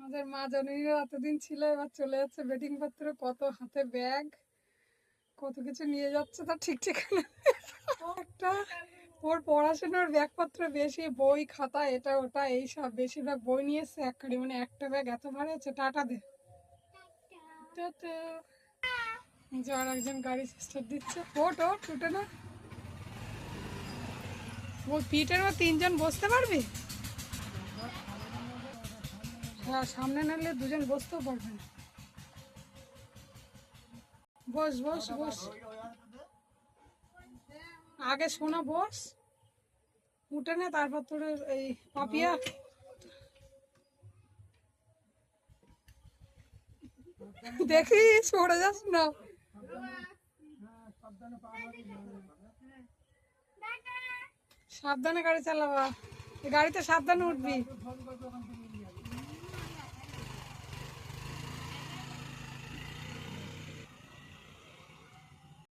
আমাদের মা জননীরা এতদিন ছিল, এবার চলে যাচ্ছে বেডিং পত্র, কত হাতে ব্যাগ, কত কিছু নিয়ে যাচ্ছে তার ঠিক ঠিকানা। একটা ওর পড়াশোনার ব্যাগপত্র বেশি, বই খাতা এটা ওটা এইসব বেশিরভাগ বই নিয়ে এসছে এক কাড়ি, মানে একটা ব্যাগ এত ভারী হচ্ছে। টাটা দে। আর একজন গাড়ি স্টার্ট দিচ্ছে। ওট ওট উঠে না, ওর পিঠের ও তিনজন বসতে পারবি? হ্যাঁ, সামনে নাহলে দুজন বসতেও পারবে না। বস বস বস, আগে শোনা বস, উঠে নে, তারপর তোর এই পাপিয়া। দেখি সরে যাস না, সাবধানে গাড়ি চালাবা, গাড়িতে সাবধানে উঠবি।